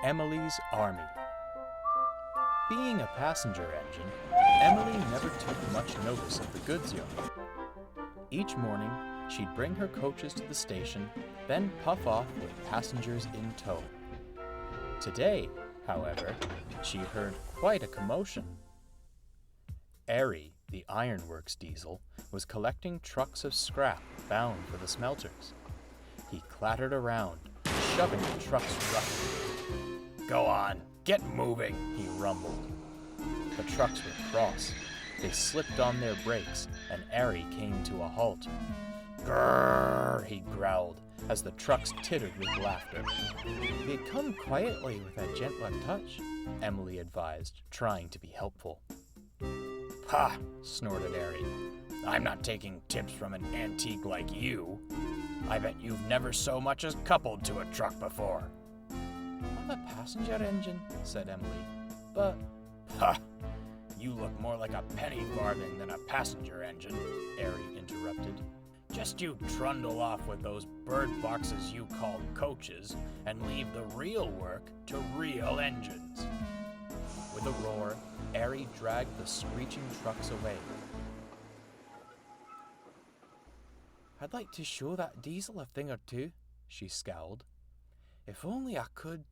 Emily's Army. Being a passenger engine, Emily never took much notice of the goods yard. Each morning, she'd bring her coaches to the station, then puff off with passengers in tow. Today, however, she heard quite a commotion. Arie, the ironworks diesel, was collecting trucks of scrap bound for the smelters. He clattered around, shoving the trucks roughly. "Go on, get moving," he rumbled. The trucks were cross. They slipped on their brakes, and Arie came to a halt. "Grrr," he growled, as the trucks tittered with laughter. "They come quietly with a gentler touch," Emily advised, trying to be helpful. "Ha!" snorted Arie. "I'm not taking tips from an antique like you. I bet you've never so much as coupled to a truck before." "I'm a passenger engine," said Emily, "but..." "Ha! You look more like a penny farthing than a passenger engine," Arie interrupted. "Just you trundle off with those bird boxes you call coaches and leave the real work to real engines." With a roar, Arie dragged the screeching trucks away. "I'd like to show that diesel a thing or two," she scowled. "If only I could...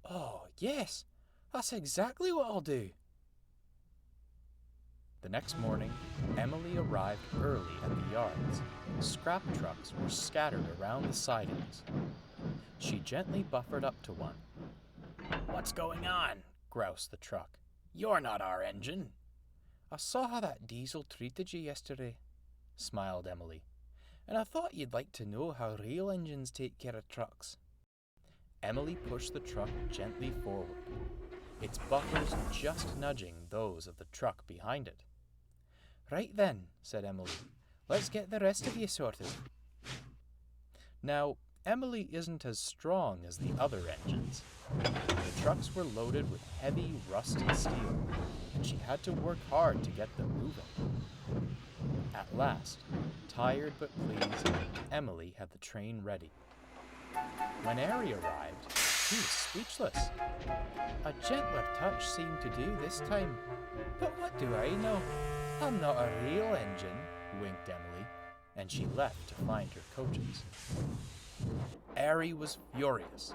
Oh, yes, that's exactly what I'll do." The next morning, Emily arrived early at the yards. Scrap trucks were scattered around the sidings. She gently buffered up to one. "What's going on?" groused the truck. "You're not our engine." "I saw how that diesel treated you yesterday," smiled Emily, "and I thought you'd like to know how real engines take care of trucks." Emily pushed the truck gently forward, its buffers just nudging those of the truck behind it. "Right then," said Emily, "let's get the rest of you sorted." Now, Emily isn't as strong as the other engines. The trucks were loaded with heavy, rusted steel, and she had to work hard to get them moving. At last, tired but pleased, Emily had the train ready. When Arie arrived, he was speechless. "A gentler touch seemed to do this time, but what do I know? I'm not a real engine," winked Emily, and she left to find her coaches. Arie was furious.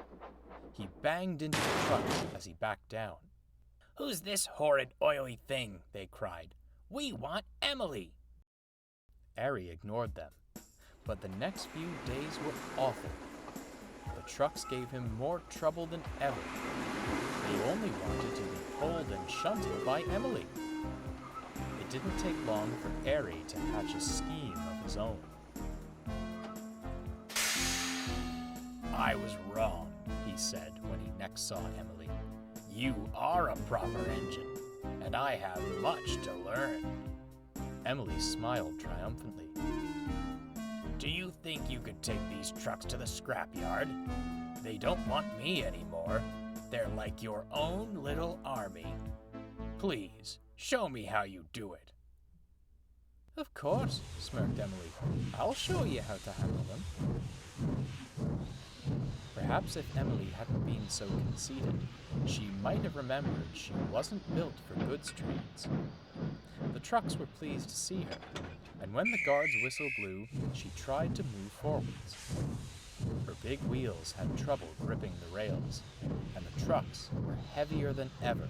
He banged into the trucks as he backed down. "Who's this horrid oily thing?" they cried. "We want Emily." Arie ignored them, but the next few days were awful. The trucks gave him more trouble than ever. They only wanted to be pulled and shunted by Emily. It didn't take long for Arie to hatch a scheme of his own. "I was wrong," he said when he next saw Emily. "You are a proper engine, and I have much to learn." Emily smiled triumphantly. "Do you think you could take these trucks to the scrapyard? They don't want me anymore. They're like your own little army. Please, show me how you do it." "Of course," smirked Emily. "I'll show you how to handle them." Perhaps if Emily hadn't been so conceited, she might have remembered she wasn't built for goods trains. The trucks were pleased to see her, and when the guard's whistle blew, she tried to move forwards. Her big wheels had trouble gripping the rails, and the trucks were heavier than ever.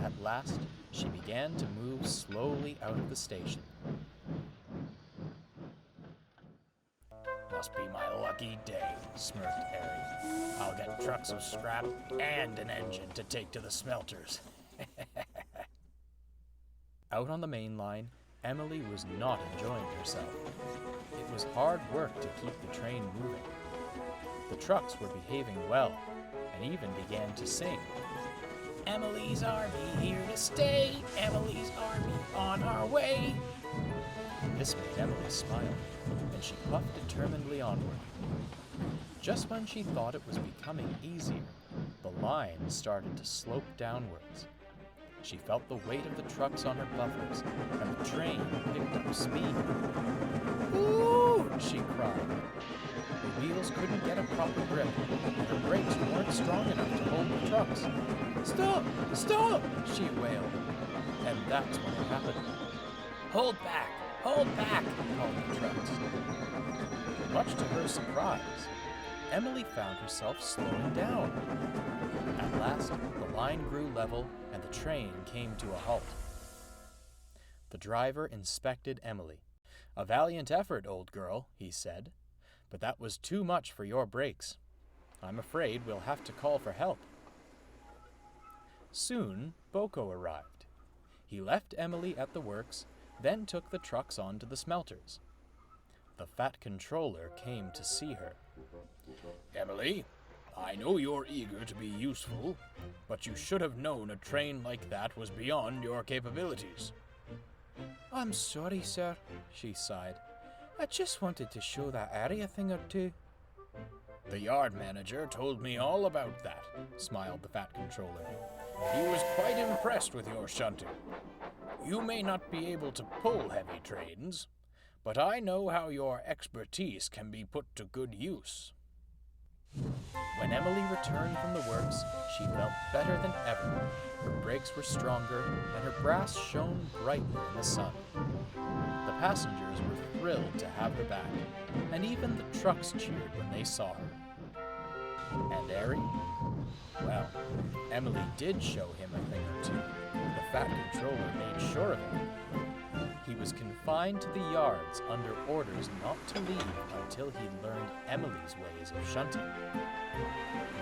At last, she began to move slowly out of the station. "Must be my lucky day," smirked Arie. "I'll get trucks of scrap and an engine to take to the smelters." Out on the main line, Emily was not enjoying herself. It was hard work to keep the train moving. The trucks were behaving well, and even began to sing. "Emily's Army here to stay, Emily's Army on our way." This made Emily smile, and she puffed determinedly onward. Just when she thought it was becoming easier, the line started to slope downwards. She felt the weight of the trucks on her buffers, and the train picked up speed. "Ooh!" she cried. The wheels couldn't get a proper grip, and her brakes weren't strong enough to hold the trucks. "Stop! Stop!" she wailed. And that's when it happened. "Hold back! Hold back!" called the trucks. Much to her surprise, Emily found herself slowing down. At last, the line grew level and the train came to a halt. The driver inspected Emily. "A valiant effort, old girl," he said, "but that was too much for your brakes. I'm afraid we'll have to call for help." Soon, Boko arrived. He left Emily at the works, then took the trucks on to the smelters. The fat controller came to see her. "Emily, I know you're eager to be useful, but you should have known a train like that was beyond your capabilities." "I'm sorry, sir," she sighed. "I just wanted to show that Arie a thing or two." "The yard manager told me all about that," smiled the fat controller. "He was quite impressed with your shunting. You may not be able to pull heavy trains, but I know how your expertise can be put to good use." When Emily returned from the works, she felt better than ever. Her brakes were stronger, and her brass shone brightly in the sun. The passengers were thrilled to have her back, and even the trucks cheered when they saw her. And Arie? Well, Emily did show him a thing or two. The fat controller made sure of it. He was confined to the yards under orders not to leave until he learned Emily's ways of shunting.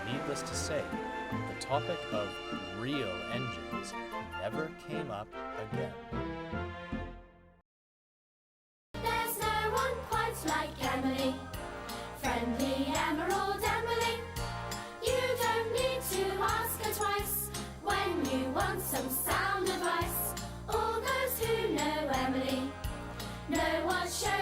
Needless to say, the topic of real engines never came up again. There's no one quite like Emily, friendly Emerald Emily. You don't need to ask her twice when you want some sound advice. All those who know Emily know what shows